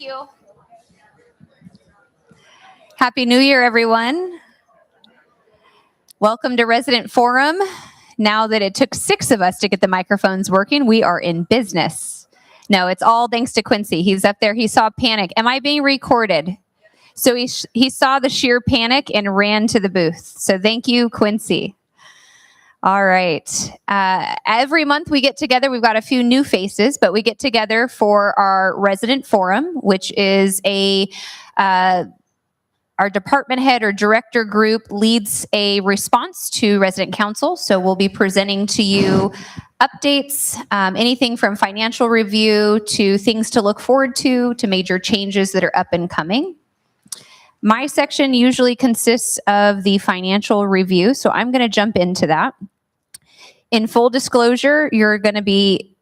you. Happy New Year, everyone. Welcome to Resident Forum. Now that it took 6 of us to get the microphones working, we are in business. No, it's all thanks to Quincy. He's up there. He saw panic. Am I being recorded? So he saw the sheer panic and ran to the booth. So thank you, Quincy. All right. Every month we get together. We've got a few new faces, but we get together for our Resident Forum, which is our department head or director group leads a response to resident council. So we'll be presenting to you updates, anything from financial review to things to look forward to major changes that are up and coming. My section usually consists of the financial review, so I'm going to jump into that. In full disclosure, you're going to be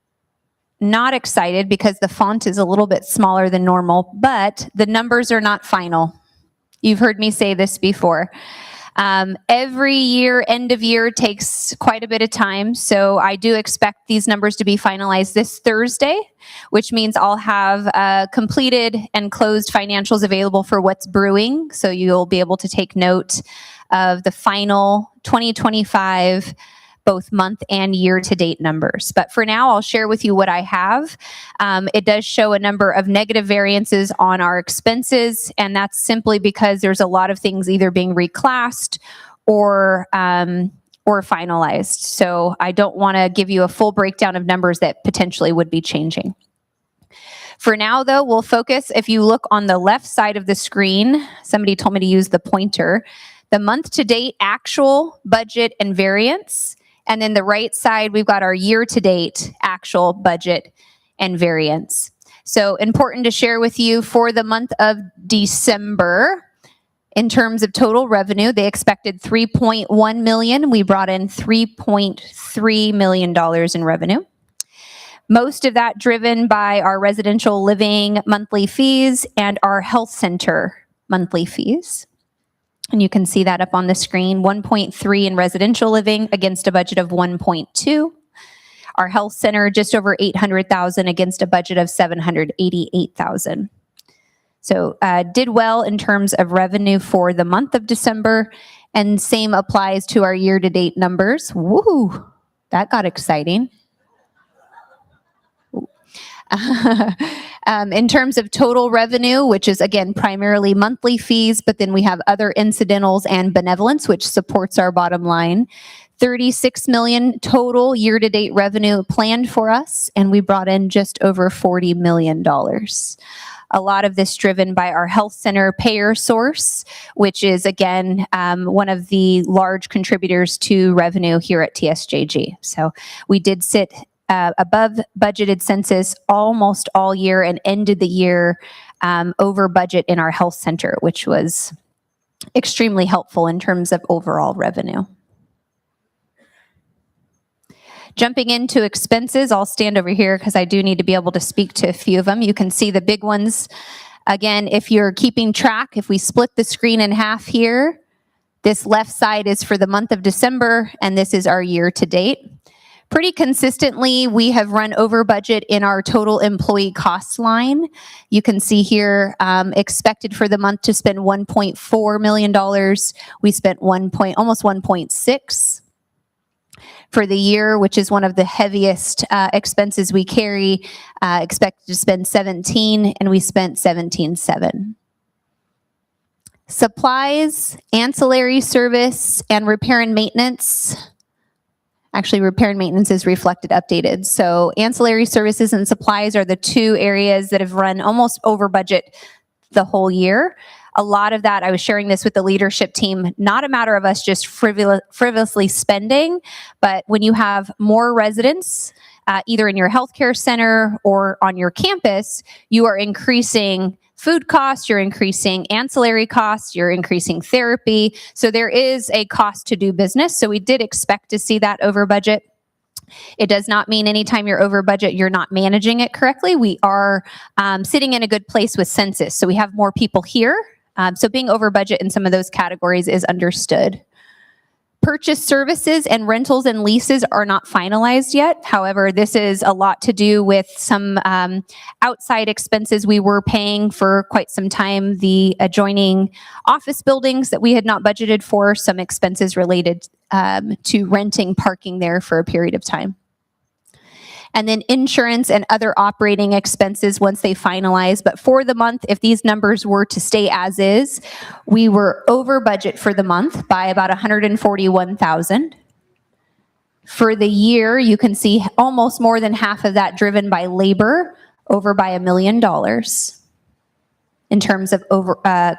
not excited because the font is a little bit smaller than normal, but the numbers are not final. You've heard me say this before. Every year, end of year takes quite a bit of time. So I do expect these numbers to be finalized this Thursday, which means I'll have completed and closed financials available for what's brewing. So you'll be able to take note of the final 2025 both month and year-to-date numbers. But for now, I'll share with you what I have. It does show a number of negative variances on our expenses, and that's simply because there's a lot of things either being reclassed or finalized. So I don't want to give you a full breakdown of numbers that potentially would be changing. For now, though, we'll focus. If you look on the left side of the screen, somebody told me to use the pointer, the month-to-date actual, budget, and variance. And then the right side, we've got our year-to-date actual, budget, and variance. So important to share with you for the month of December, in terms of total revenue, they expected $3.1 million. We brought in $3.3 million in revenue. Most of that driven by our residential living monthly fees and our health center monthly fees. And you can see that up on the screen, 1.3 in residential living against a budget of 1.2. Our health center, just over 800,000 against a budget of 788,000. So did well in terms of revenue for the month of December, and same applies to our year-to-date numbers. Woo, that got exciting. In terms of total revenue, which is, again, primarily monthly fees, but then we have other incidentals and benevolence, which supports our bottom line. $36 million total year-to-date revenue planned for us, and we brought in just over $40 million. A lot of this driven by our health center payer source, which is, again, one of the large contributors to revenue here at TSJG. So we did sit above budgeted census almost all year and ended the year over budget in our health center, which was extremely helpful in terms of overall revenue. Jumping into expenses, I'll stand over here because I do need to be able to speak to a few of them. You can see the big ones. Again, if you're keeping track, if we split the screen in half here, this left side is for the month of December, and this is our year to date. Pretty consistently, we have run over budget in our total employee cost line. You can see here, expected for the month to spend $1.4 million. We spent almost 1.6. For the year, which is one of the heaviest expenses we carry, expected to spend 17, and we spent 17.7. Supplies, ancillary service, and repair and maintenance. Actually, repair and maintenance is reflected updated. So ancillary services and supplies are the two areas that have run almost over budget the whole year. A lot of that, I was sharing this with the leadership team, not a matter of us just frivolously spending, but when you have more residents, either in your healthcare center or on your campus, you are increasing food costs, you're increasing ancillary costs, you're increasing therapy. So there is a cost to do business. So we did expect to see that over budget. It does not mean anytime you're over budget, you're not managing it correctly. We are sitting in a good place with census. So we have more people here. So being over budget in some of those categories is understood. Purchase services and rentals and leases are not finalized yet. However, this is a lot to do with some outside expenses we were paying for quite some time, the adjoining office buildings that we had not budgeted for, some expenses related to renting parking there for a period of time. And then insurance and other operating expenses once they finalize. But for the month, if these numbers were to stay as is, we were over budget for the month by about $141,000. For the year, you can see almost more than half of that driven by labor, over by $1 million in terms of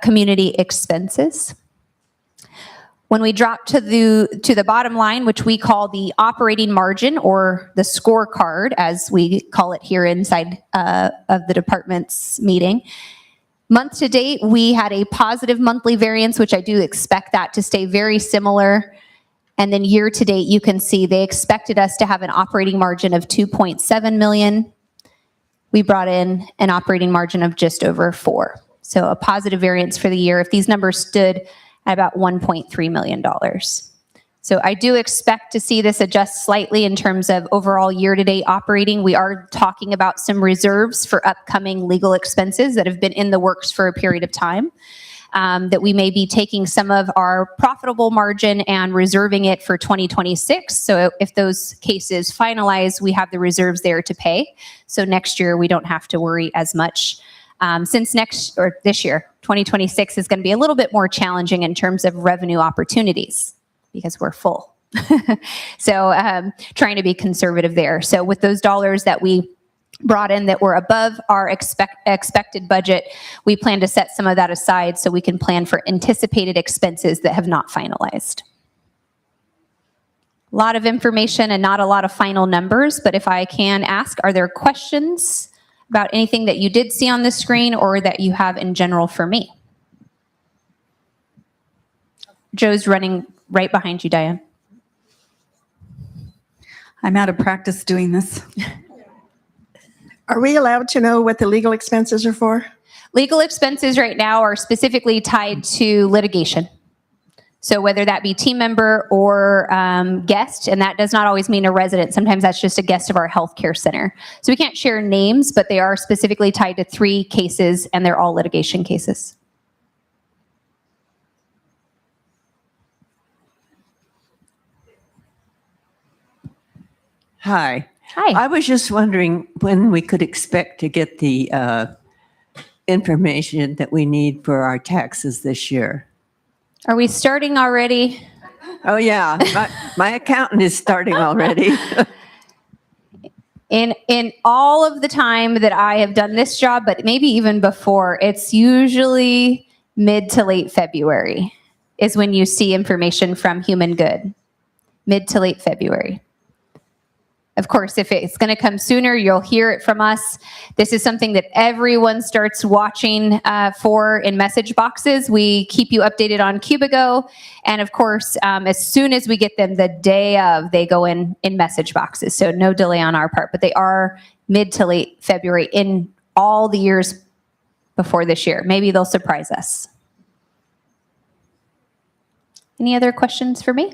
community expenses. When we drop to the bottom line, which we call the operating margin or the scorecard, as we call it here inside of the department's meeting, month to date, we had a positive monthly variance, which I do expect that to stay very similar. And then year to date, you can see they expected us to have an operating margin of $2.7 million. We brought in an operating margin of just over $4 million. So a positive variance for the year. If these numbers stood at about $1.3 million. So I do expect to see this adjust slightly in terms of overall year-to-date operating. We are talking about some reserves for upcoming legal expenses that have been in the works for a period of time, that we may be taking some of our profitable margin and reserving it for 2026. So if those cases finalize, we have the reserves there to pay. So next year, we don't have to worry as much. Since this year, 2026 is going to be a little bit more challenging in terms of revenue opportunities because we're full. So trying to be conservative there. So with those dollars that we brought in that were above our expected budget, we plan to set some of that aside so we can plan for anticipated expenses that have not finalized. A lot of information and not a lot of final numbers, but if I can ask, are there questions about anything that you did see on the screen or that you have in general for me? Joe's running right behind you, Diane. I'm out of practice doing this. Are we allowed to know what the legal expenses are for? Legal expenses right now are specifically tied to litigation. So whether that be team member or guest, and that does not always mean a resident. Sometimes that's just a guest of our healthcare center. So we can't share names, but they are specifically tied to 3 cases, and they're all litigation cases. Hi. Hi. I was just wondering when we could expect to get the information that we need for our taxes this year. Are we starting already? Oh, yeah. My accountant is starting already. In all of the time that I have done this job, but maybe even before, it's usually mid to late February is when you see information from Human Good. Mid to late February. Of course, if it's going to come sooner, you'll hear it from us. This is something that everyone starts watching for in message boxes. We keep you updated on Cubigo. And of course, as soon as we get them, the day of, they go in message boxes. So no delay on our part, but they are mid to late February in all the years before this year. Maybe they'll surprise us. Any other questions for me?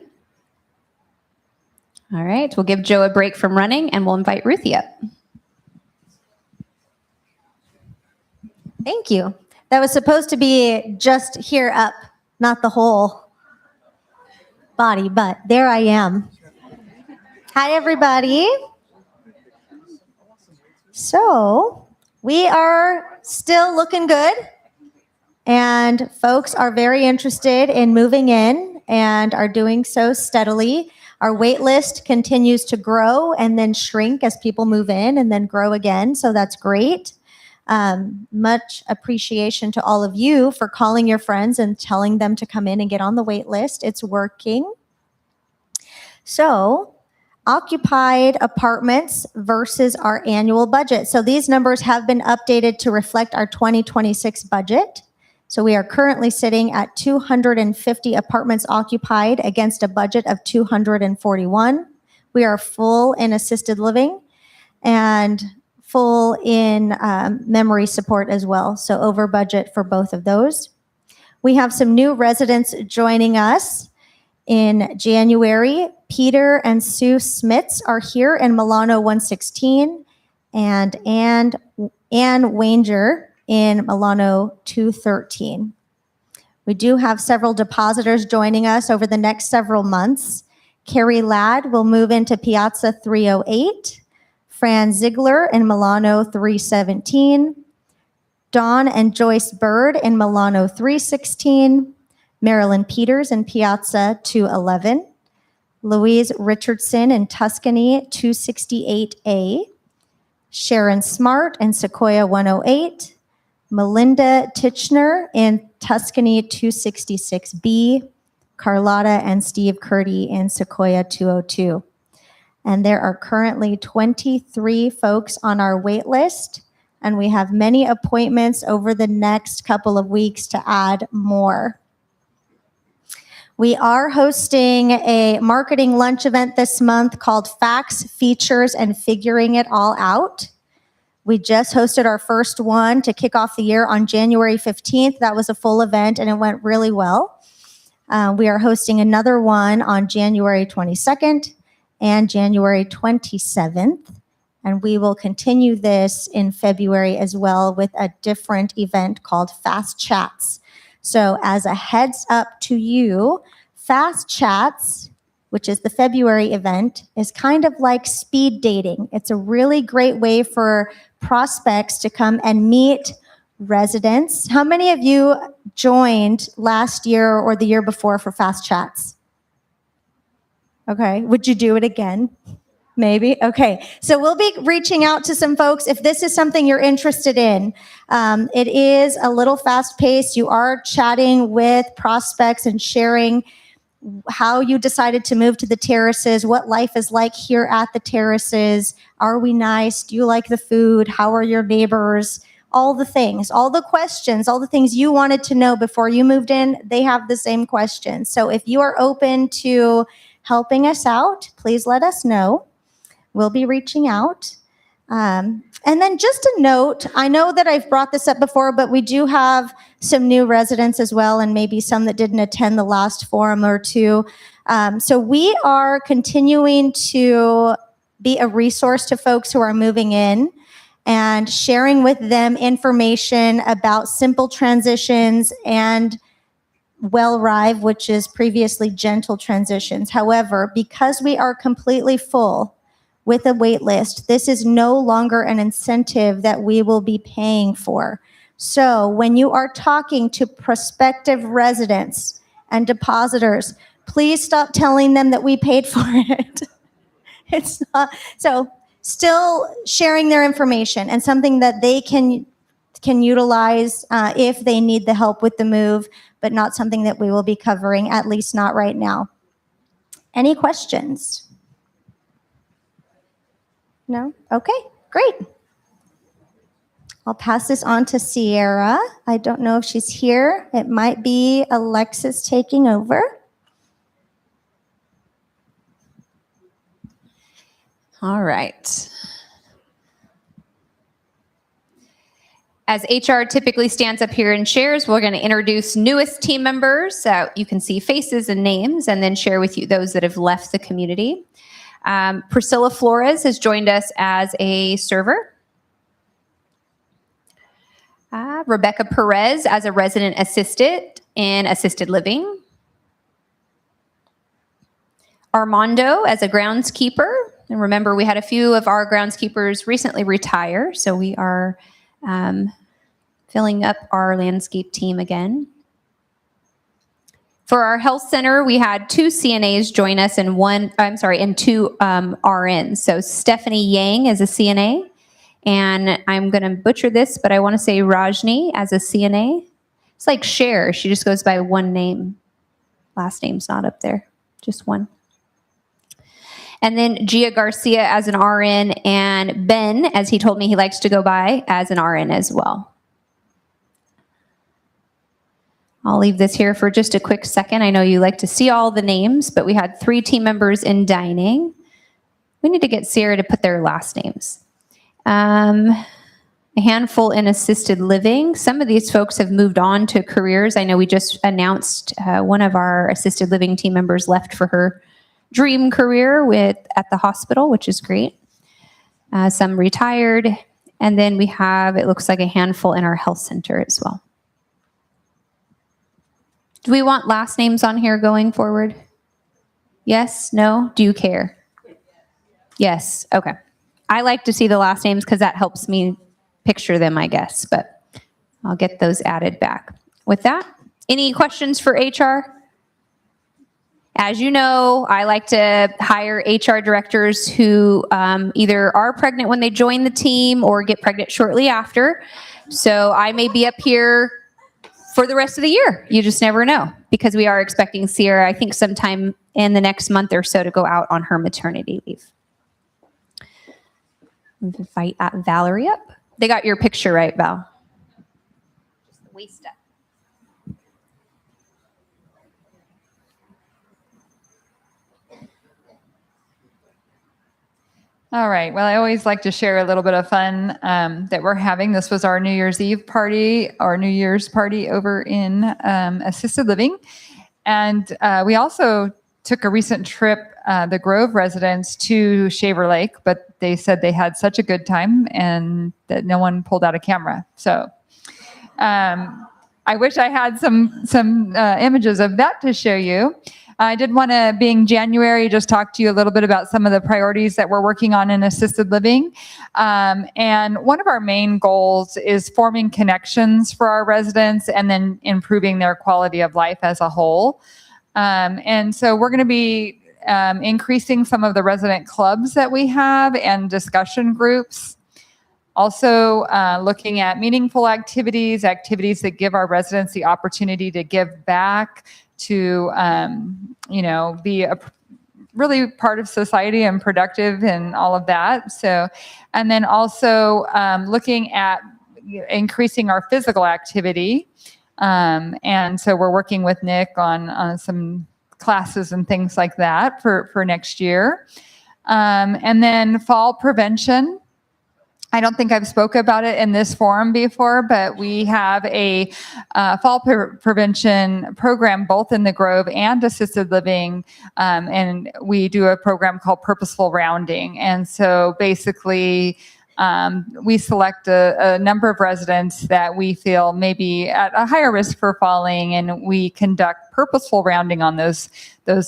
All right, we'll give Joe a break from running and we'll invite Ruthie up. Thank you. That was supposed to be just here up, not the whole body, but there I am. Hi, everybody. So we are still looking good, and folks are very interested in moving in and are doing so steadily. Our wait list continues to grow and then shrink as people move in and then grow again. So that's great. Much appreciation to all of you for calling your friends and telling them to come in and get on the wait list. It's working. So occupied apartments versus our annual budget. So these numbers have been updated to reflect our 2026 budget. So we are currently sitting at 250 apartments occupied against a budget of 241. We are full in assisted living and full in memory support as well. So over budget for both of those. We have some new residents joining us. In January, Peter and Sue Smits are here in Milano 116, and Ann Wanger in Milano 213. We do have several depositors joining us over the next several months. Carrie Ladd will move into Piazza 308, Fran Ziegler in Milano 317, Dawn and Joyce Bird in Milano 316, Marilyn Peters in Piazza 211, Louise Richardson in Tuscany 268A, Sharon Smart in Sequoia 108, Melinda Titchener in Tuscany 266B, Carlotta and Steve Curdy in Sequoia 202. And there are currently 23 folks on our wait list, and we have many appointments over the next couple of weeks to add more. We are hosting a marketing lunch event this month called Facts, Features, and Figuring It All Out. We just hosted our first one to kick off the year on January 15th. That was a full event and it went really well. We are hosting another one on January 22nd and January 27th. And we will continue this in February as well with a different event called Fast Chats. So as a heads up to you, Fast Chats, which is the February event, is kind of like speed dating. It's a really great way for prospects to come and meet residents. How many of you joined last year or the year before for Fast Chats? Okay, would you do it again? Maybe. Okay. So we'll be reaching out to some folks if this is something you're interested in. It is a little fast paced. You are chatting with prospects and sharing how you decided to move to the terraces, what life is like here at the terraces. Are we nice? Do you like the food? How are your neighbors? All the things, all the questions, all the things you wanted to know before you moved in, they have the same questions. So if you are open to helping us out, please let us know. We'll be reaching out. And then just a note, I know that I've brought this up before, but we do have some new residents as well, and maybe some that didn't attend the last forum or two. So we are continuing to be a resource to folks who are moving in and sharing with them information about simple transitions and WellRive, which is previously gentle transitions. However, because we are completely full with a wait list, this is no longer an incentive that we will be paying for. So when you are talking to prospective residents and depositors, please stop telling them that we paid for it. It's not, so still sharing their information and something that they can utilize if they need the help with the move, but not something that we will be covering, at least not right now. Any questions? No? Okay, great. I'll pass this on to Sierra. I don't know if she's here. It might be Alexis taking over. All right. As HR typically stands up here and shares, we're going to introduce newest team members. So you can see faces and names, and then share with you those that have left the community. Priscilla Flores has joined us as a server. Rebecca Perez as a resident assistant in assisted living. Armando as a groundskeeper. And remember, we had a few of our groundskeepers recently retire, so we are filling up our landscape team again. For our health center, we had 2 CNAs join us and 2 RNs. So Stephanie Yang as a CNA, and I'm going to butcher this, but I want to say Rajni as a CNA. It's like Cher. She just goes by one name. Last name's not up there, just one. And then Gia Garcia as an RN, and Ben, as he told me he likes to go by, as an RN as well. I'll leave this here for just a quick second. I know you like to see all the names, but we had 3 team members in dining. We need to get Sierra to put their last names. a handful in assisted living. Some of these folks have moved on to careers. I know we just announced one of our assisted living team members left for her dream career at the hospital, which is great. Some retired. And then we have, it looks like a handful in our health center as well. Do we want last names on here going forward? Yes? No? Do you care? Yes. Okay. I like to see the last names because that helps me picture them, I guess, but I'll get those added back. With that, any questions for HR? As you know, I like to hire HR directors who either are pregnant when they join the team or get pregnant shortly after. So I may be up here for the rest of the year. You just never know, because we are expecting Sierra, I think, sometime in the next month or so to go out on her maternity leave. Invite Valerie up. They got your picture right, Val? Just the waist up. All right. Well, I always like to share a little bit of fun that we're having. This was our New Year's Eve party, our New Year's party over in assisted living. And we also took a recent trip, the Grove residents, to Shaver Lake, but they said they had such a good time and that no one pulled out a camera. So I wish I had some images of that to show you. I did want to, being January, just talk to you a little bit about some of the priorities that we're working on in assisted living. And one of our main goals is forming connections for our residents and then improving their quality of life as a whole. And so we're going to be increasing some of the resident clubs that we have and discussion groups. Also looking at meaningful activities that give our residents the opportunity to give back, to be a really part of society and productive and all of that. So, and then also looking at increasing our physical activity. And so we're working with Nick on some classes and things like that for next year. And then fall prevention. I don't think I've spoke about it in this forum before, but we have a fall prevention program both in the Grove and assisted living, and we do a program called Purposeful Rounding. And so basically, we select a number of residents that we feel may be at a higher risk for falling, and we conduct purposeful rounding on those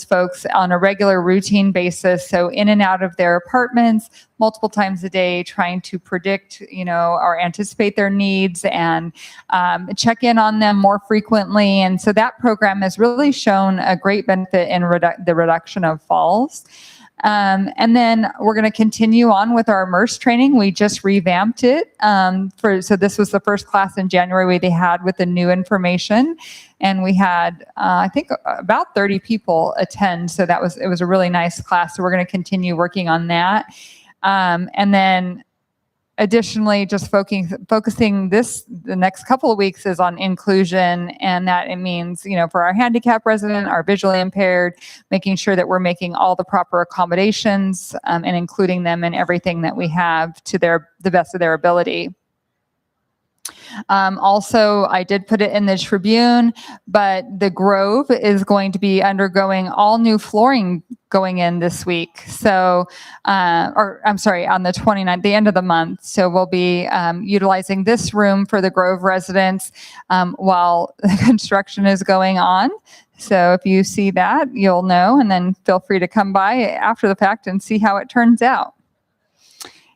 folks on a regular routine basis. So in and out of their apartments multiple times a day, trying to predict, or anticipate their needs and check in on them more frequently. And so that program has really shown a great benefit in the reduction of falls. And then we're going to continue on with our immerse training. We just revamped it. So this was the first class in January they had with the new information. And we had, I think, about 30 people attend. So it was a really nice class. So we're going to continue working on that. And then additionally, just focusing the next couple of weeks is on inclusion, and that it means, for our handicapped resident, our visually impaired, making sure that we're making all the proper accommodations and including them in everything that we have to the best of their ability. Also, I did put it in the Tribune, but the Grove is going to be undergoing all new flooring going in this week. So, on the 29th, the end of the month. So we'll be utilizing this room for the Grove residents while the construction is going on. So if you see that, you'll know, and then feel free to come by after the fact and see how it turns out.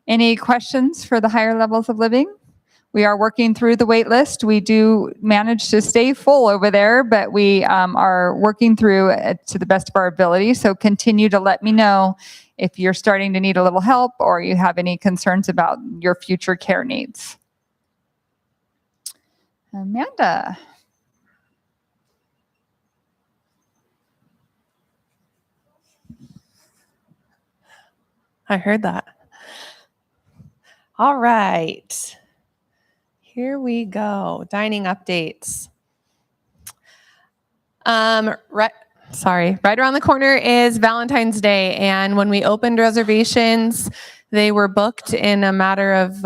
Any questions for the higher levels of living? We are working through the wait list. We do manage to stay full over there, but we are working through it to the best of our ability. So continue to let me know if you're starting to need a little help or you have any concerns about your future care needs. Amanda. I heard that. All right. Here we go. Dining updates. Right around the corner is Valentine's Day, and when we opened reservations, they were booked in a matter of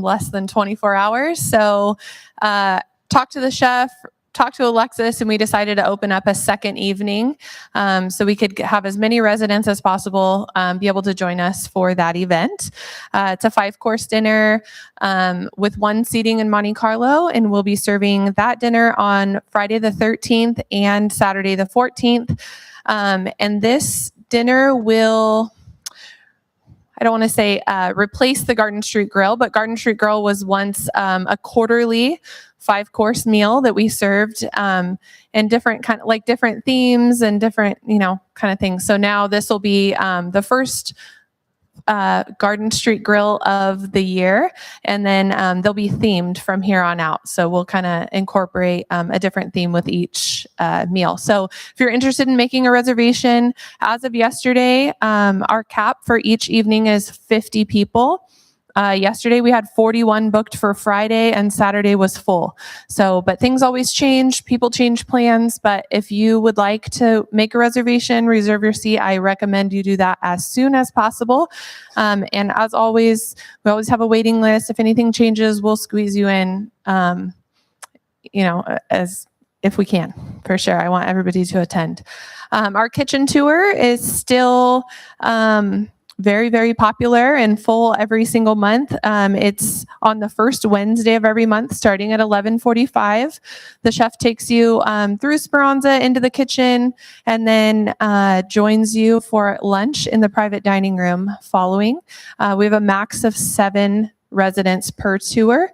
less than 24 hours. So talked to the chef, talked to Alexis, and we decided to open up a second evening so we could have as many residents as possible be able to join us for that event. It's a 5-course dinner with 1 seating in Monte Carlo, and we'll be serving that dinner on Friday the 13th and Saturday the 14th. And this dinner will, I don't want to say replace the Garden Street Grill, but Garden Street Grill was once a quarterly 5-course meal that we served in different different themes and different, kind of things. So now this will be the first Garden Street Grill of the year, and then they'll be themed from here on out. So we'll kind of incorporate a different theme with each meal. So if you're interested in making a reservation, as of yesterday, our cap for each evening is 50 people. Yesterday we had 41 booked for Friday, and Saturday was full. So, but things always change. People change plans. But if you would like to make a reservation, reserve your seat, I recommend you do that as soon as possible. And as always, we always have a waiting list. If anything changes, we'll squeeze you in, as if we can, for sure. I want everybody to attend. Our kitchen tour is still very, very popular and full every single month. It's on the first Wednesday of every month, starting at 11:45. The chef takes you through Speranza into the kitchen, and then joins you for lunch in the private dining room following. We have a max of 7 residents per tour,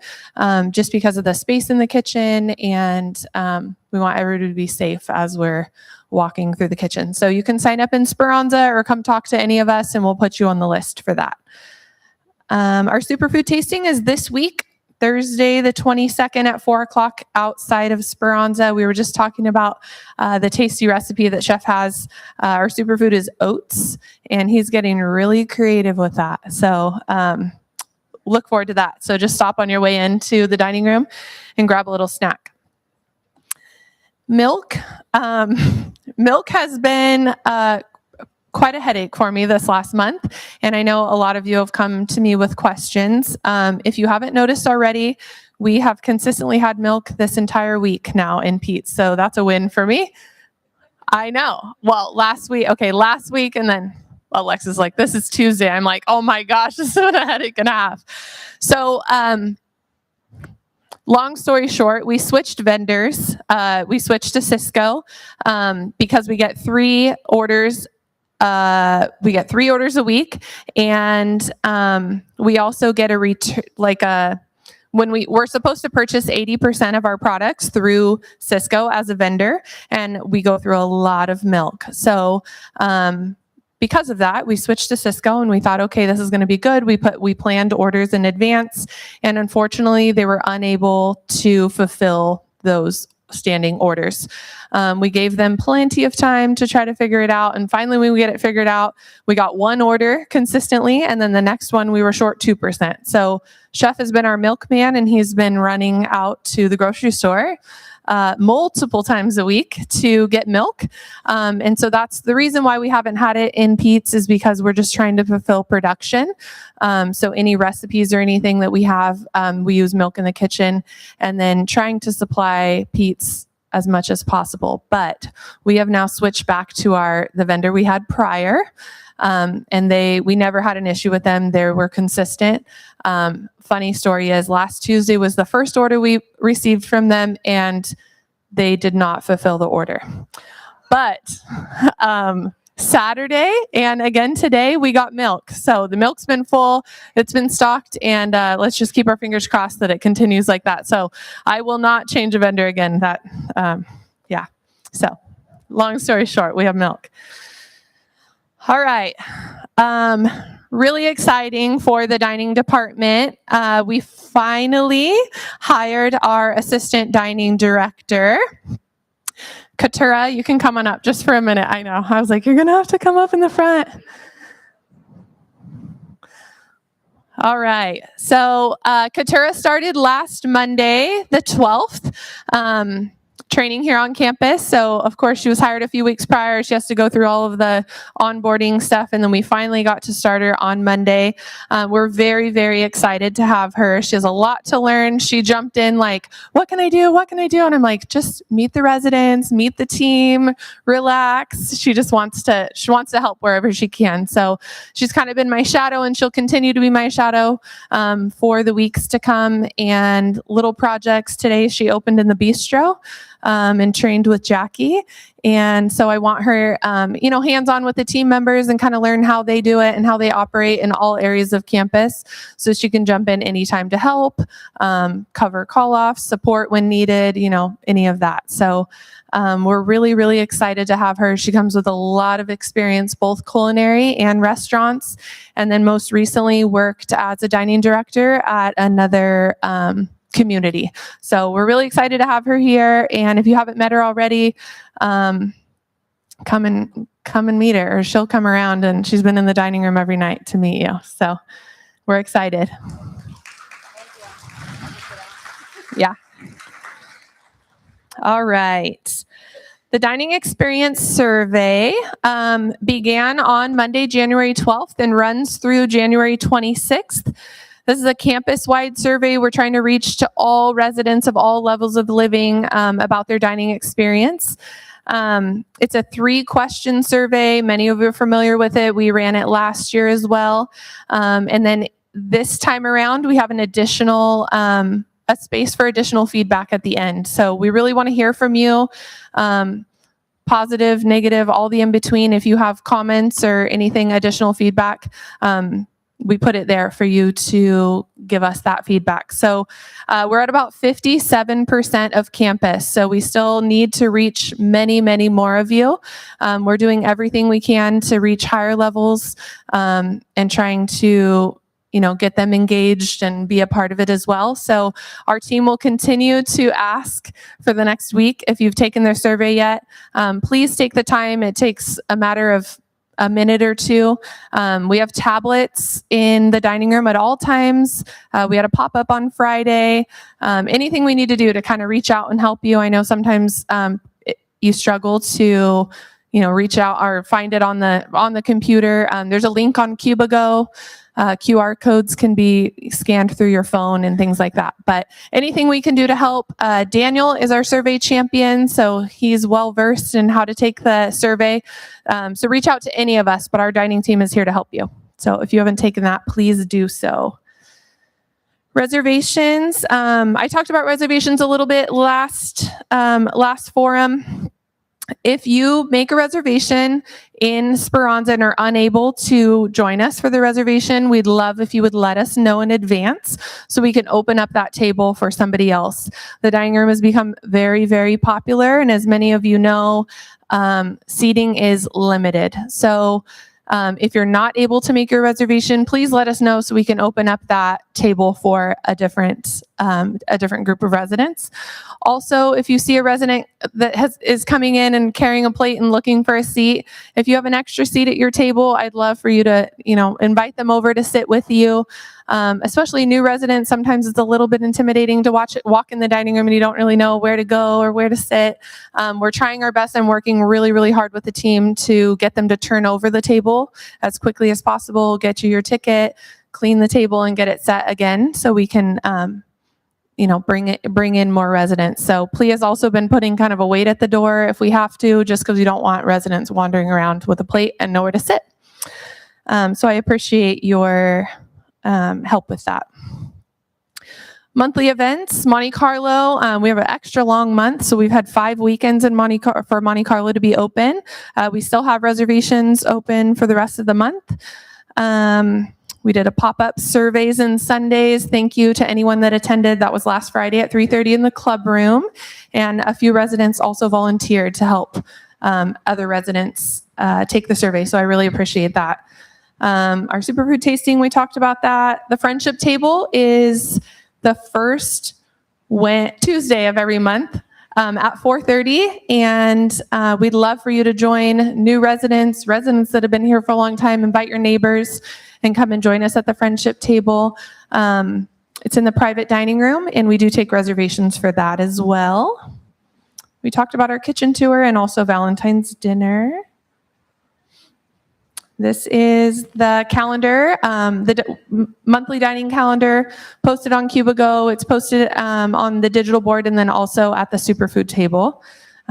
just because of the space in the kitchen, and we want everybody to be safe as we're walking through the kitchen. So you can sign up in Speranza or come talk to any of us, and we'll put you on the list for that. Our superfood tasting is this week, Thursday the 22nd at 4 o'clock outside of Speranza. We were just talking about the tasty recipe that Chef has. Our superfood is oats, and he's getting really creative with that. So look forward to that. So just stop on your way into the dining room and grab a little snack. Milk. Milk has been quite a headache for me this last month, and I know a lot of you have come to me with questions. If you haven't noticed already, we have consistently had milk this entire week now in Pete's, so that's a win for me. I know. Well, last week, and then Alexa's like, this is Tuesday. I'm like, oh my gosh, this is a headache and a half. So, long story short, we switched vendors. We switched to Sysco because we get 3 orders. We get 3 orders a week, and we also get when we're supposed to purchase 80% of our products through Sysco as a vendor, and we go through a lot of milk. So because of that, we switched to Sysco, and we thought, okay, this is going to be good. We planned orders in advance, and unfortunately, they were unable to fulfill those standing orders. We gave them plenty of time to try to figure it out, and finally, when we get it figured out, we got 1 order consistently, and then the next one we were short 2%. So Chef has been our milkman, and he's been running out to the grocery store multiple times a week to get milk. And so that's the reason why we haven't had it in Pete's, is because we're just trying to fulfill production. So any recipes or anything that we have, we use milk in the kitchen, and then trying to supply Pete's as much as possible. But we have now switched back to the vendor we had prior. And we never had an issue with them. They were consistent. Funny story is, last Tuesday was the first order we received from them, and they did not fulfill the order. But Saturday and again today, we got milk. So the milk's been full, it's been stocked, and let's just keep our fingers crossed that it continues like that. So I will not change a vendor again. So long story short, we have milk. All right. Really exciting for the dining department. We finally hired our assistant dining director. Katura, you can come on up just for a minute. I know. I was like, you're going to have to come up in the front. All right. So Katura started last Monday, the 12th. training here on campus. So of course she was hired a few weeks prior. She has to go through all of the onboarding stuff. And then we finally got to start her on Monday. We're very, very excited to have her. She has a lot to learn. She jumped in like, what can I do? What can I do? And I'm like, just meet the residents, meet the team, relax. She wants to help wherever she can. So she's kind of been my shadow, and she'll continue to be my shadow for the weeks to come. And little projects today, she opened in the bistro and trained with Jackie. And so I want her, hands-on with the team members and kind of learn how they do it and how they operate in all areas of campus, so she can jump in anytime to help, cover call-offs, support when needed, any of that. So we're really, really excited to have her. She comes with a lot of experience, both culinary and restaurants, and then most recently worked as a dining director at another community. So we're really excited to have her here. And if you haven't met her already, come and meet her, or she'll come around, and she's been in the dining room every night to meet you. So we're excited. Yeah. All right. The Dining Experience Survey began on Monday, January 12th and runs through January 26th. This is a campus-wide survey. We're trying to reach to all residents of all levels of living about their dining experience. It's a 3-question survey. Many of you are familiar with it. We ran it last year as well. And then this time around, we have an additional a space for additional feedback at the end. So we really want to hear from you. Positive, negative, all the in between. If you have comments or anything, additional feedback, we put it there for you to give us that feedback. So we're at about 57% of campus. So we still need to reach many, many more of you. We're doing everything we can to reach higher levels and trying to get them engaged and be a part of it as well. So our team will continue to ask for the next week. If you've taken their survey yet, please take the time. It takes a matter of a minute or two. We have tablets in the dining room at all times. We had a pop-up on Friday. Anything we need to do to kind of reach out and help you. I know sometimes you struggle to reach out or find it on the computer. There's a link on Cubago. QR codes can be scanned through your phone and things like that. But anything we can do to help. Daniel is our survey champion, so he's well-versed in how to take the survey. So reach out to any of us, but our dining team is here to help you. So if you haven't taken that, please do so. Reservations. I talked about reservations a little bit last forum. If you make a reservation in Speranza and are unable to join us for the reservation, we'd love if you would let us know in advance so we can open up that table for somebody else. The dining room has become very, very popular, and as many of you know, seating is limited. So if you're not able to make your reservation, please let us know so we can open up that table for a different group of residents. Also, if you see a resident that is coming in and carrying a plate and looking for a seat, if you have an extra seat at your table, I'd love for you to, invite them over to sit with you. Especially new residents, sometimes it's a little bit intimidating to walk in the dining room and you don't really know where to go or where to sit. We're trying our best and working really, really hard with the team to get them to turn over the table as quickly as possible, get you your ticket, clean the table, and get it set again so we can bring in more residents. So PLEA has also been putting kind of a wait at the door if we have to, just because we don't want residents wandering around with a plate and nowhere to sit. So I appreciate your help with that. Monthly events, Monte Carlo. We have an extra long month, so we've had 5 weekends in for Monte Carlo to be open. We still have reservations open for the rest of the month. We did a pop-up surveys and Sundays. Thank you to anyone that attended. That was last Friday at 3:30 in the club room. And a few residents also volunteered to help other residents take the survey. So I really appreciate that. Our superfood tasting, we talked about that. The friendship table is the first Tuesday of every month at 4:30. And we'd love for you to join new residents that have been here for a long time. Invite your neighbors and come and join us at the friendship table. It's in the private dining room, and we do take reservations for that as well. We talked about our kitchen tour and also Valentine's dinner. This is the calendar, monthly dining calendar posted on Cubigo. It's posted on the digital board and then also at the superfood table.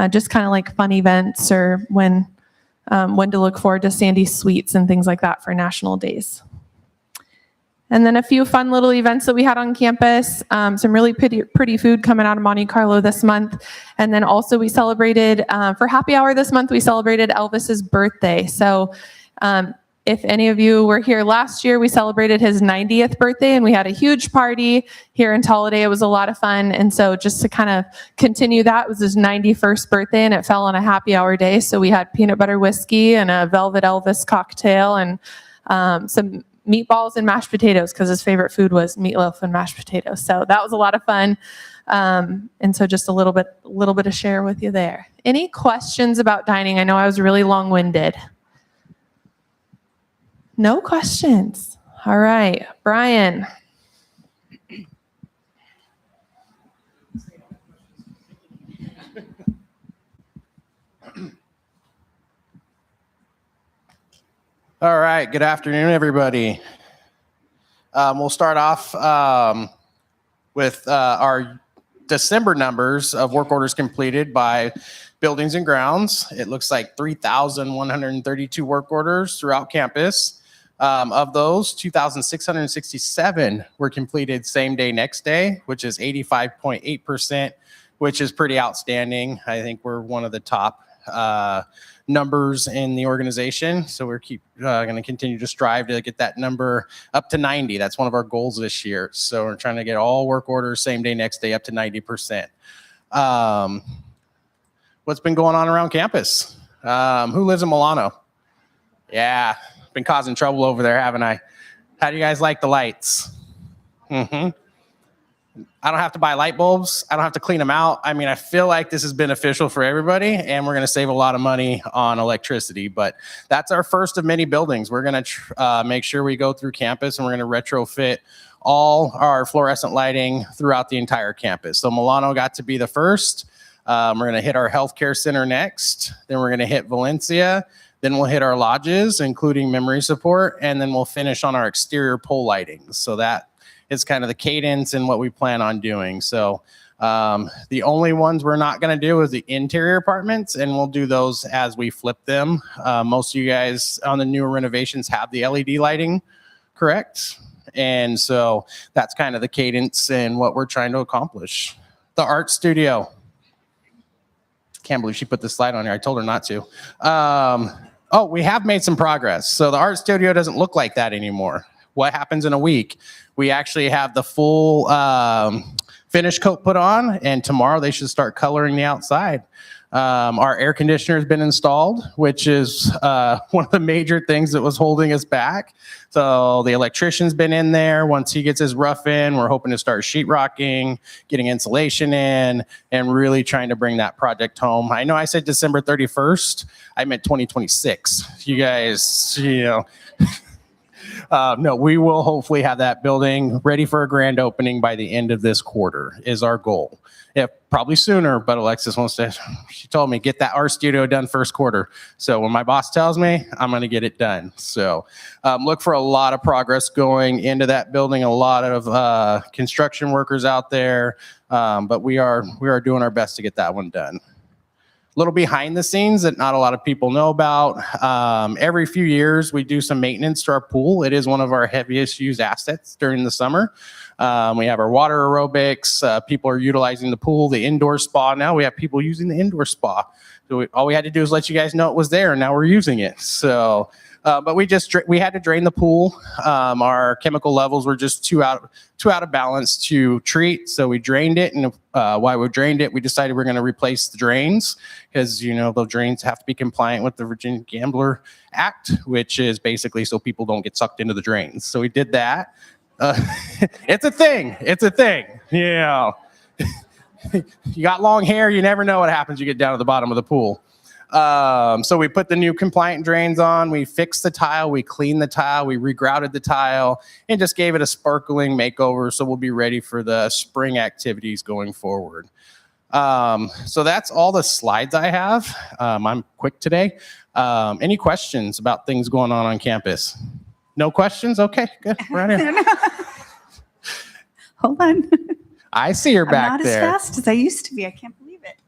Just kind of like fun events or when to look forward to Sandy's Sweets and things like that for national days. And then a few fun little events that we had on campus, some really pretty food coming out of Monte Carlo this month. And then also we celebrated, for happy hour this month, we celebrated Elvis's birthday. So if any of you were here last year, we celebrated his 90th birthday and we had a huge party here in Tulladay. It was a lot of fun. And so just to kind of continue that, it was his 91st birthday and it fell on a happy hour day. So we had peanut butter whiskey and a Velvet Elvis cocktail and some meatballs and mashed potatoes because his favorite food was meatloaf and mashed potatoes. So that was a lot of fun. And so just a little bit to share with you there. Any questions about dining? I know I was really long-winded. No questions. All right, Brian. All right, good afternoon, everybody. We'll start off with our December numbers of work orders completed by buildings and grounds. It looks like 3,132 work orders throughout campus. Of those, 2,667 were completed same day, next day, which is 85.8%, which is pretty outstanding. I think we're one of the top numbers in the organization. So we're going to continue to strive to get that number up to 90. That's one of our goals this year. So we're trying to get all work orders same day, next day up to 90%. What's been going on around campus? Who lives in Milano? Yeah, been causing trouble over there, haven't I? How do you guys like the lights? I don't have to buy light bulbs. I don't have to clean them out. I mean, I feel like this is beneficial for everybody, and we're going to save a lot of money on electricity. But that's our first of many buildings. We're going to make sure we go through campus, and we're going to retrofit all our fluorescent lighting throughout the entire campus. So Milano got to be the first. We're going to hit our healthcare center next. Then we're going to hit Valencia. Then we'll hit our lodges, including memory support, and then we'll finish on our exterior pole lighting. So that is kind of the cadence and what we plan on doing. So the only ones we're not going to do is the interior apartments, and we'll do those as we flip them. Most of you guys on the newer renovations have the LED lighting, correct? And so that's kind of the cadence and what we're trying to accomplish. The art studio. Can't believe she put this slide on here. I told her not to. Oh, we have made some progress. So the art studio doesn't look like that anymore. What happens in a week? We actually have the full finish coat put on, and tomorrow they should start coloring the outside. Our air conditioner has been installed, which is one of the major things that was holding us back. So the electrician's been in there. Once he gets his rough in, we're hoping to start sheetrocking, getting insulation in, and really trying to bring that project home. I know I said December 31st. I meant 2026. You guys, no, we will hopefully have that building ready for a grand opening by the end of this quarter is our goal. Yeah, probably sooner, but Alexis wants to, she told me, get that art studio done first quarter. So when my boss tells me, I'm going to get it done. So look for a lot of progress going into that building, a lot of construction workers out there, but we are doing our best to get that one done. Little behind the scenes that not a lot of people know about. Every few years, we do some maintenance to our pool. It is one of our heaviest used assets during the summer. We have our water aerobics. People are utilizing the pool, the indoor spa. Now we have people using the indoor spa. So all we had to do is let you guys know it was there, and now we're using it. So, but we had to drain the pool. Our chemical levels were just too out of balance to treat. So we drained it, and while we drained it, we decided we're going to replace the drains because the drains have to be compliant with the Virginia Gambler Act, which is basically so people don't get sucked into the drains. So we did that. It's a thing. It's a thing. Yeah. You got long hair, you never know what happens. You get down to the bottom of the pool. So we put the new compliant drains on, we fixed the tile, we cleaned the tile, we regrouted the tile, and just gave it a sparkling makeover. So we'll be ready for the spring activities going forward. So that's all the slides I have. I'm quick today. Any questions about things going on campus? No questions? Okay, good. Right here. Hold on. I see her I'm back not there. as fast as I used to be. I can't believe it.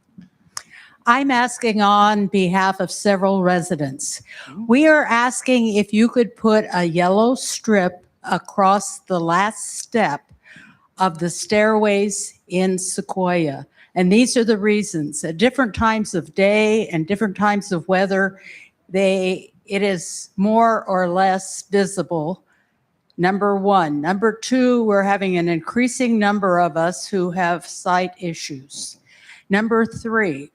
I'm asking on behalf of several residents. We are asking if you could put a yellow strip across the last step of the stairways in Sequoia. And these are the reasons. At different times of day and different times of weather, it is more or less visible. Number one. Number two, we're having an increasing number of us who have sight issues. Number three,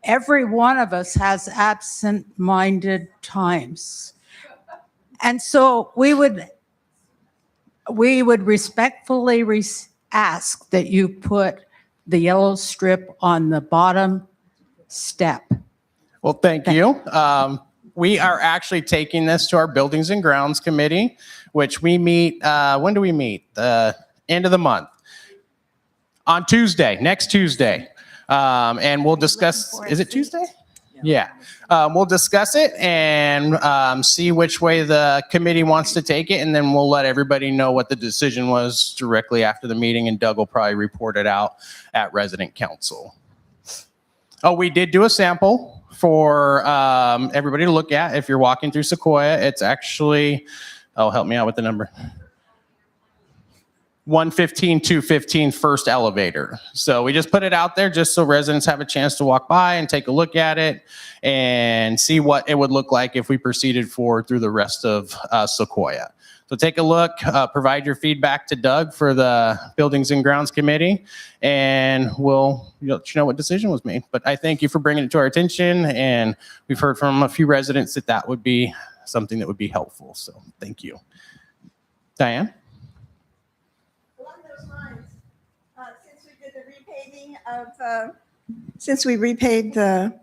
every one of us has absent-minded times. And so we would respectfully ask that you put the yellow strip on the bottom step. Well, thank you. We are actually taking this to our Buildings and Grounds Committee, which we meet, when do we meet? End of the month. On Tuesday, next Tuesday. And we'll discuss, is it Tuesday? Yeah. We'll discuss it and see which way the committee wants to take it, and then we'll let everybody know what the decision was directly after the meeting, and Doug will probably report it out at resident council. Oh, we did do a sample for everybody to look at. If you're walking through Sequoia, it's actually, oh, help me out with the number. 115, 215 first elevator. So we just put it out there just so residents have a chance to walk by and take a look at it and see what it would look like if we proceeded forward through the rest of Sequoia. So take a look, provide your feedback to Doug for the Buildings and Grounds Committee, and we'll let you know what decision was made. But I thank you for bringing it to our attention, and we've heard from a few residents that that would be something that would be helpful. So thank you. Diane? Along those lines, since we did the repaving of, since we repaid the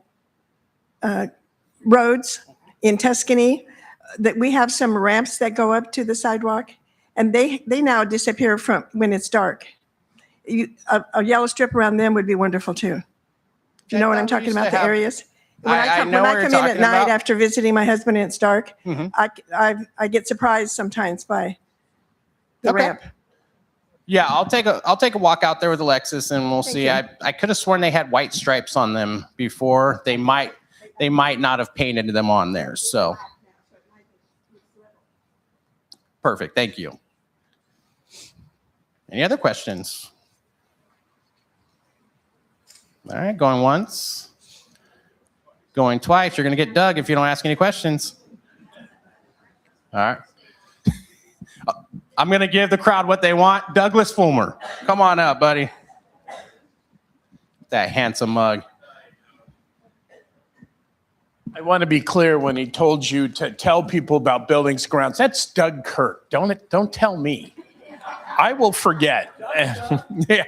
roads in Tuscany, that we have some ramps that go up to the sidewalk, and they now disappear from when it's dark. A yellow strip around them would be wonderful too. Do you know what I'm talking about? The areas. When I know what I you're come in at talking night about. after visiting my husband and it's dark, Mhm. I get surprised sometimes by the Okay. ramp. Yeah, I'll take a walk out there with Alexis, and we'll Thank see. you. I could have sworn they had white stripes on them before. They might not have painted them on there. So perfect. Thank you. Any other questions? All right, going once, going twice. You're going to get Doug if you don't ask any questions. All right. I'm going to give the crowd what they want. Douglas Fulmer, come on up, buddy. That handsome mug. I want to be clear when he told you to tell people about Buildings and Grounds. That's Doug Kirk. Don't tell me. I will forget. Yeah.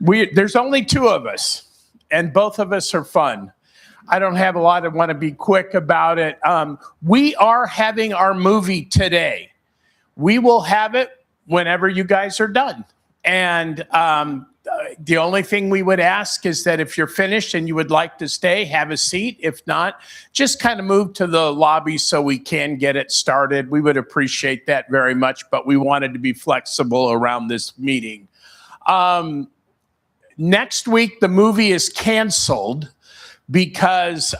There's only two of us, and both of us are fun. I don't have a lot. I want to be quick about it. We are having our movie today. We will have it whenever you guys are done. And the only thing we would ask is that if you're finished and you would like to stay, have a seat. If not, just kind of move to the lobby so we can get it started. We would appreciate that very much, but we wanted to be flexible around this meeting. Next week, the movie is canceled because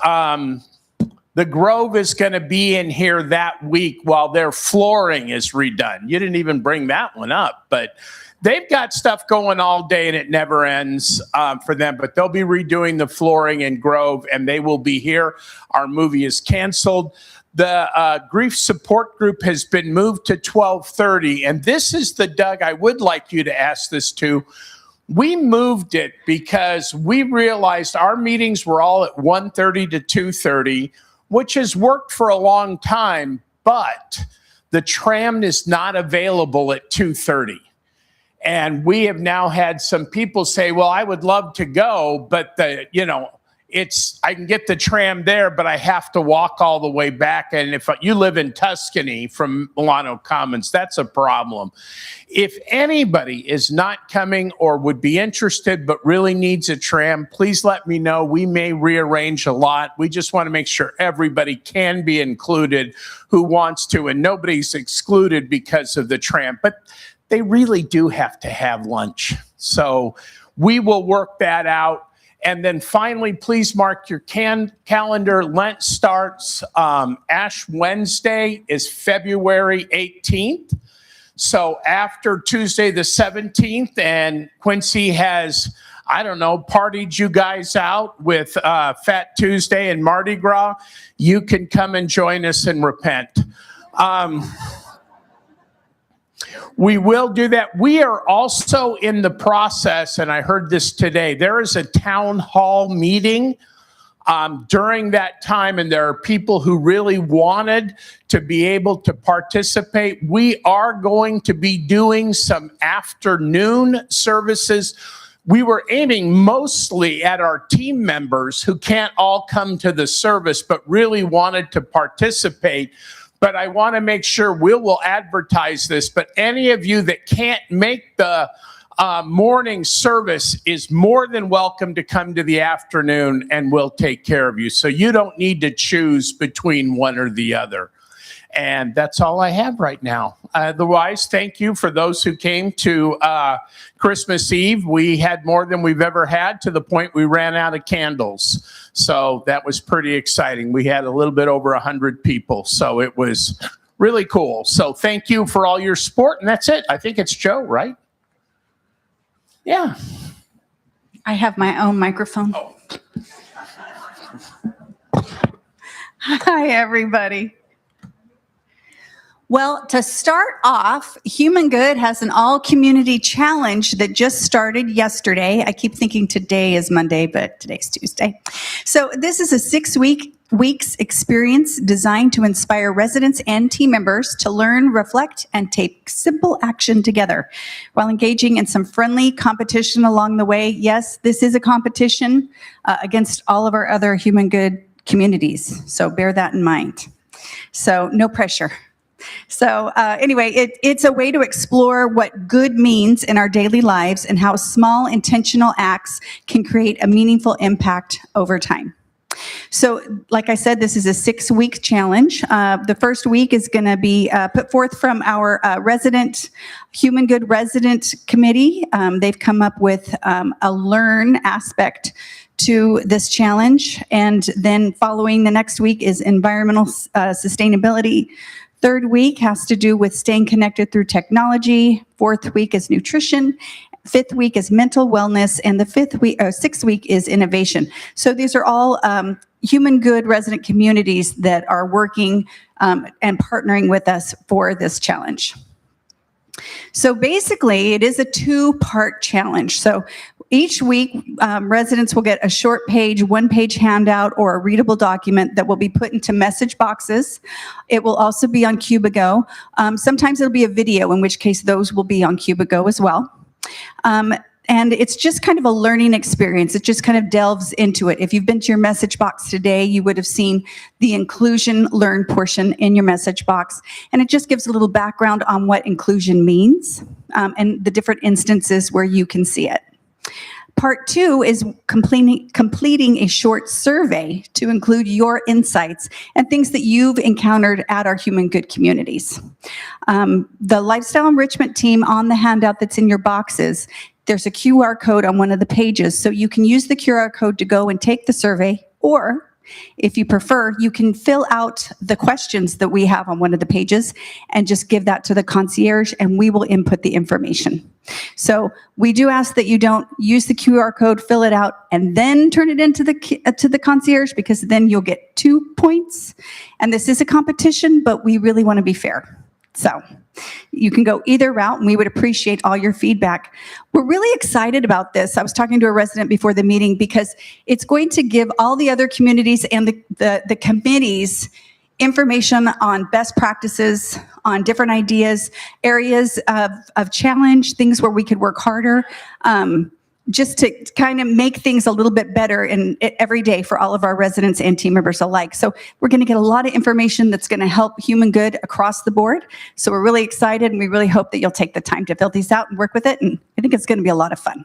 the Grove is going to be in here that week while their flooring is redone. You didn't even bring that one up, but they've got stuff going all day and it never ends for them, but they'll be redoing the flooring in Grove and they will be here. Our movie is canceled. The grief support group has been moved to 12:30. And this is the Doug, I would like you to ask this to. We moved it because we realized our meetings were all at 1:30 to 2:30, which has worked for a long time, but the tram is not available at 2:30. And we have now had some people say, well, I would love to go, but I can get the tram there, but I have to walk all the way back. And if you live in Tuscany from Milano Commons, that's a problem. If anybody is not coming or would be interested but really needs a tram, please let me know. We may rearrange a lot. We just want to make sure everybody can be included who wants to, and nobody's excluded because of the tram. But they really do have to have lunch. So we will work that out. And then finally, please mark your calendar. Lent starts, Ash Wednesday is February 18th. So after Tuesday the 17th, and Quincy has, I don't know, partied you guys out with Fat Tuesday and Mardi Gras, you can come and join us and repent. We will do that. We are also in the process, and I heard this today, there is a town hall meeting during that time, and there are people who really wanted to be able to participate. We are going to be doing some afternoon services. We were aiming mostly at our team members who can't all come to the service, but really wanted to participate. But I want to make sure we will advertise this, but any of you that can't make the morning service is more than welcome to come to the afternoon, and we'll take care of you. So you don't need to choose between one or the other. And that's all I have right now. Otherwise, thank you for those who came to Christmas Eve. We had more than we've ever had, to the point we ran out of candles. So that was pretty exciting. We had a little bit over 100 people. So it was really cool. So thank you for all your support. And that's it. I think it's Joe, right? Yeah. I have my own microphone. Hi, everybody. Well, to start off, Human Good has an all-community challenge that just started yesterday. I keep thinking today is Monday, but today's Tuesday. So this is a 6-week experience designed to inspire residents and team members to learn, reflect, and take simple action together while engaging in some friendly competition along the way. Yes, this is a competition against all of our other Human Good communities, so bear that in mind. So no pressure. So anyway, it's a way to explore what good means in our daily lives and how small intentional acts can create a meaningful impact over time. So like I said, this is a 6-week challenge. The first week is going to be put forth from our Human Good Resident Committee. They've come up with a learn aspect to this challenge. And then following the next week is environmental sustainability. Third week has to do with staying connected through technology. Fourth week is nutrition. Fifth week is mental wellness, and the sixth week is innovation. So these are all Human Good resident communities that are working and partnering with us for this challenge. So basically, it is a 2-part challenge. So each week, residents will get a short page, 1-page handout, or a readable document that will be put into message boxes. It will also be on Cubigo. Sometimes it'll be a video, in which case those will be on Cubigo as well. And it's just kind of a learning experience. It just kind of delves into it. If you've been to your message box today, you would have seen the inclusion learn portion in your message box. And it just gives a little background on what inclusion means and the different instances where you can see it. Part 2 is completing a short survey to include your insights and things that you've encountered at our Human Good communities. The Lifestyle Enrichment team, on the handout that's in your boxes, there's a QR code on one of the pages, so you can use the QR code to go and take the survey, or if you prefer, you can fill out the questions that we have on one of the pages and just give that to the concierge, and we will input the information. So we do ask that you don't use the QR code, fill it out, and then turn it into the concierge, because then you'll get 2 points. And this is a competition, but we really want to be fair. So you can go either route, and we would appreciate all your feedback. We're really excited about this. I was talking to a resident before the meeting, because it's going to give all the other communities and the committees information on best practices, on different ideas, areas of challenge, things where we could work harder. just to kind of make things a little bit better every day for all of our residents and team members alike. So we're going to get a lot of information that's going to help human good across the board. So we're really excited, and we really hope that you'll take the time to fill these out and work with it. And I think it's going to be a lot of fun.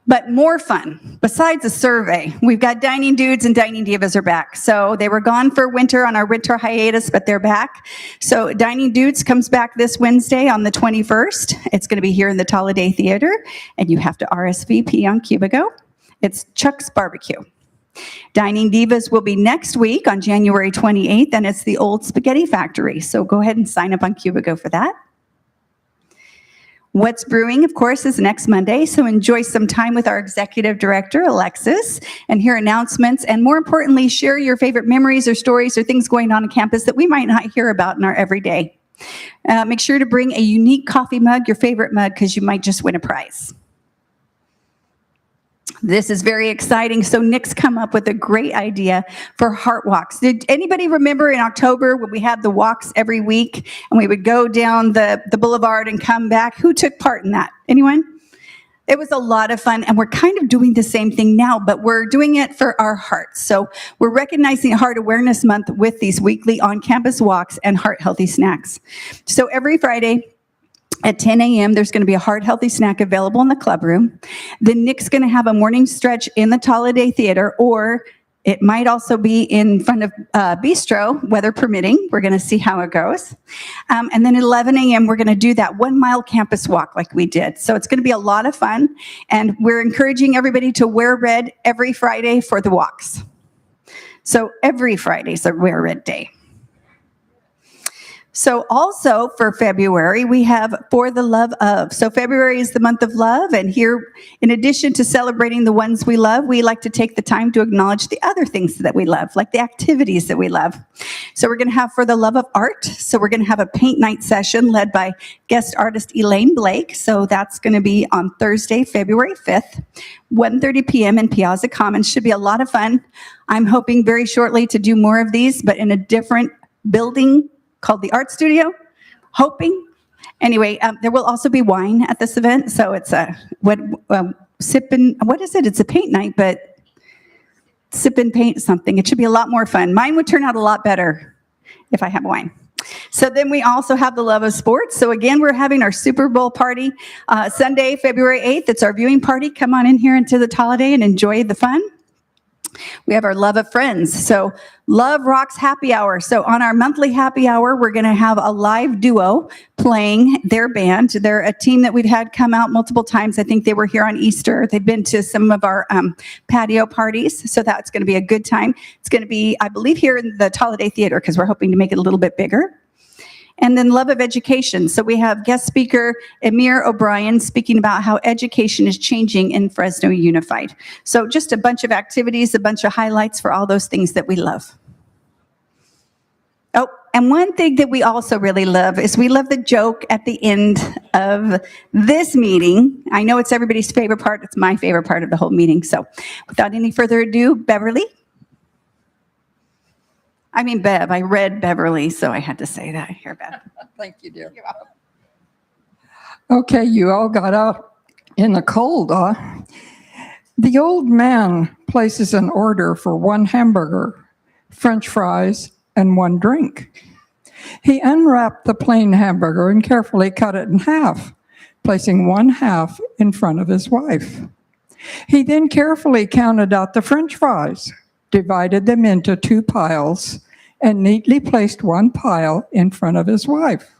But more fun, besides a survey, we've got Dining Dudes and Dining Divas are back. So they were gone for winter on our winter hiatus, but they're back. So Dining Dudes comes back this Wednesday on the 21st. It's going to be here in the Talladay Theater, and you have to RSVP on Cubigo. It's Chuck's Barbecue. Dining Divas will be next week on January 28th, and it's the Old Spaghetti Factory. So go ahead and sign up on Cubigo for that. What's Brewing, of course, is next Monday, so enjoy some time with our executive director, Alexis, and hear announcements, and more importantly, share your favorite memories or stories or things going on campus that we might not hear about in our everyday. Make sure to bring a unique coffee mug, your favorite mug, because you might just win a prize. This is very exciting. So Nick's come up with a great idea for Heart Walks. Did anybody remember in October when we had the walks every week and we would go down the boulevard and come back? Who took part in that? Anyone? It was a lot of fun, and we're kind of doing the same thing now, but we're doing it for our hearts. So we're recognizing Heart Awareness Month with these weekly on-campus walks and heart healthy snacks. So every Friday, at 10 a.m., there's going to be a heart healthy snack available in the club room. Then Nick's going to have a morning stretch in the Talladay Theater, or it might also be in front of Bistro, weather permitting. We're going to see how it goes. And then at 11 a.m., we're going to do that 1 mile campus walk like we did. So it's going to be a lot of fun. And we're encouraging everybody to wear red every Friday for the walks. So every Friday's a Wear Red Day. So also for February, we have For the Love Of. So February is the month of love, and here, in addition to celebrating the ones we love, we like to take the time to acknowledge the other things that we love, like the activities that we love. So we're going to have For the Love of Art. So we're going to have a paint night session led by guest artist Elaine Blake. So that's going to be on Thursday, February 5th, 1:30 p.m. in Piazza Commons. Should be a lot of fun. I'm hoping very shortly to do more of these, but in a different building called the Art Studio, hoping. Anyway, there will also be wine at this event. So it's what is it? It's a paint night, but sip and paint something. It should be a lot more fun. Mine would turn out a lot better if I had wine. So then we also have the Love of Sports. So again, we're having our Super Bowl party Sunday, February 8th. It's our viewing party. Come on in here into the Talladay and enjoy the fun. We have our Love of Friends. So Love Rocks Happy Hour. So on our monthly happy hour, we're going to have a live duo playing their band. They're a team that we've had come out multiple times. I think they were here on Easter. They've been to some of our patio parties. So that's going to be a good time. It's going to be, I believe, here in the Talladay Theater because we're hoping to make it a little bit bigger. And then Love of Education. So we have guest speaker Amir O'Brien speaking about how education is changing in Fresno Unified. So just a bunch of activities, a bunch of highlights for all those things that we love. Oh, and one thing that we also really love is we love the joke at the end of this meeting. I know it's everybody's favorite part. It's my favorite part of the whole meeting. So without any further ado, Beverly. I mean, Bev, I read Beverly, so I had to say that here, Bev. Thank you, dear. Okay, you all got out in the cold, huh? The old man places an order for 1 hamburger, French fries, and 1 drink. He unwrapped the plain hamburger and carefully cut it in half, placing 1/2 in front of his wife. He then carefully counted out the French fries, divided them into 2 piles, and neatly placed 1 pile in front of his wife.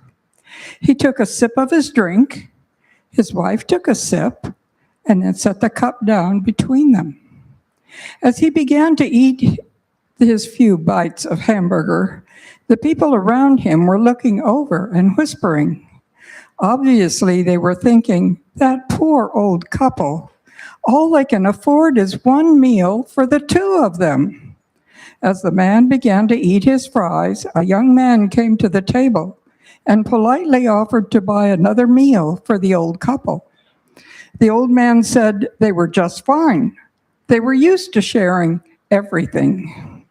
He took a sip of his drink, his wife took a sip, and then set the cup down between them. As he began to eat his few bites of hamburger, the people around him were looking over and whispering. Obviously, they were thinking, that poor old couple, all they can afford is 1 meal for the 2 of them. As the man began to eat his fries, a young man came to the table and politely offered to buy another meal for the old couple. The old man said they were just fine. They were used to sharing everything.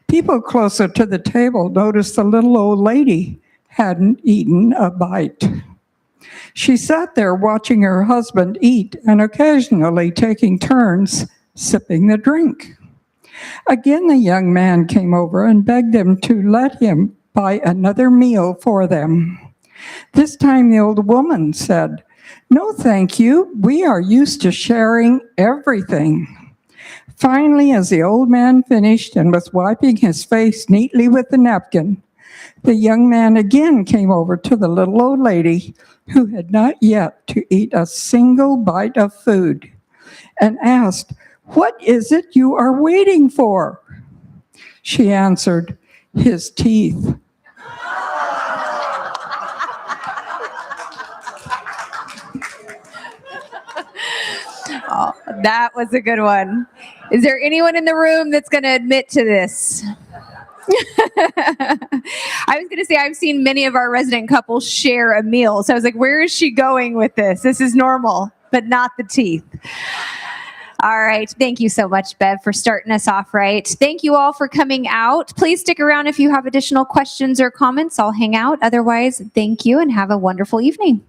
People closer to the table noticed the little old lady hadn't eaten a bite. She sat there watching her husband eat and occasionally taking turns sipping the drink. Again, the young man came over and begged them to let him buy another meal for them. This time the old woman said, "No, thank you. We are used to sharing everything." Finally, as the old man finished and was wiping his face neatly with the napkin, the young man again came over to the little old lady, who had not yet to eat a single bite of food, and asked, "What is it you are waiting for?" She answered, "His teeth." That was a good one. Is there anyone in the room that's going to admit to this? I was going to say, I've seen many of our resident couples share a meal. So I was like, where is she going with this? This is normal, but not the teeth. All right. Thank you so much, Bev, for starting us off right. Thank you all for coming out. Please stick around if you have additional questions or comments. I'll hang out. Otherwise, thank you and have a wonderful evening.